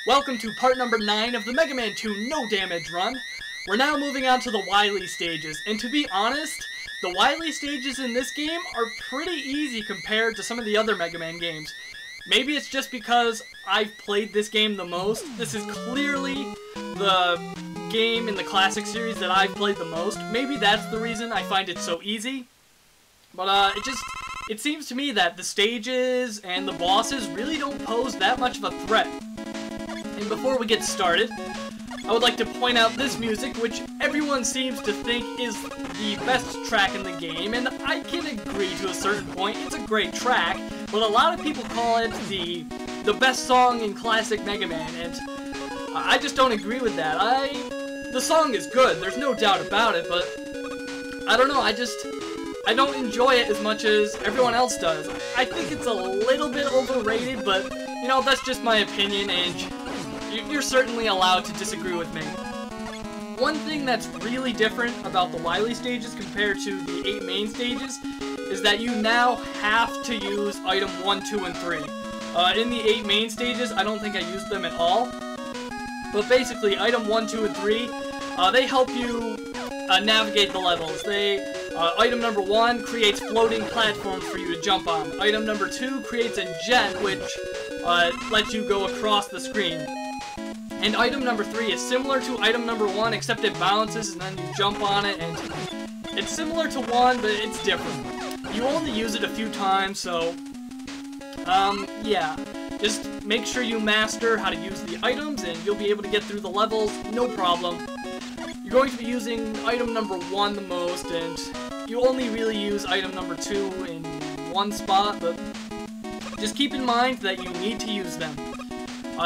Welcome to part number 9 of the Mega Man 2 No Damage run. We're now moving on to the Wily Stages, and to be honest, the Wily Stages in this game are pretty easy compared to some of the other Mega Man games. Maybe it's just because I've played this game the most. This is clearly the game in the classic series that I've played the most. Maybe that's the reason I find it so easy. But it seems to me that the stages and the bosses really don't pose that much of a threat. And before we get started, I would like to point out this music, which everyone seems to think is the best track in the game, and I can agree to a certain point. It's a great track, but a lot of people call it the best song in classic Mega Man, and I just don't agree with that. The song is good, there's no doubt about it, but I don't know, I don't enjoy it as much as everyone else does. I think it's a little bit overrated, but, you know, that's just my opinion, and you're certainly allowed to disagree with me. One thing that's really different about the Wily Stages compared to the 8 main stages is that you now have to use item 1, 2, and 3. In the 8 main stages, I don't think I used them at all. But basically, item 1, 2, and 3, they help you navigate the levels. Item number 1 creates floating platforms for you to jump on. Item number 2 creates a jet, which lets you go across the screen. And item number 3 is similar to item number 1, except it bounces and then you jump on it, and it's similar to 1, but it's different. You only use it a few times, so, yeah. Just make sure you master how to use the items, and you'll be able to get through the levels, no problem. You're going to be using item number 1 the most, and you only really use item number 2 in one spot, but just keep in mind that you need to use them.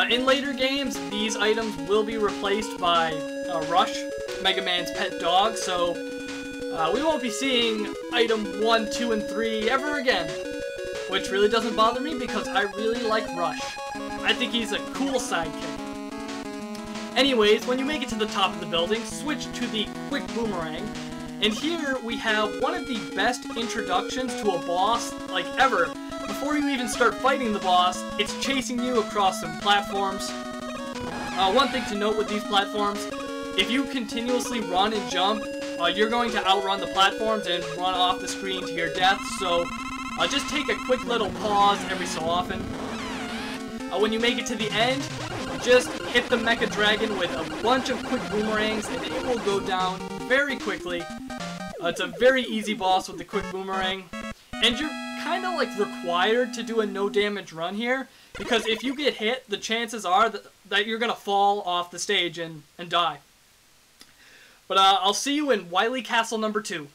In later games, these items will be replaced by Rush, Mega Man's pet dog, so we won't be seeing item 1, 2, and 3 ever again, which really doesn't bother me because I really like Rush. I think he's a cool sidekick. Anyways, when you make it to the top of the building, switch to the quick Boomerang, and here we have one of the best introductions to a boss, like, ever. Before you even start fighting the boss, it's chasing you across some platforms. One thing to note with these platforms, if you continuously run and jump, you're going to outrun the platforms and run off the screen to your death, so just take a quick little pause every so often. When you make it to the end, just hit the Mecha Dragon with a bunch of quick boomerangs and it will go down very quickly. It's a very easy boss with the quick boomerang, and you're kind of like required to do a no damage run here, because if you get hit, the chances are that you're gonna fall off the stage and die. But I'll see you in Wily Castle number 2.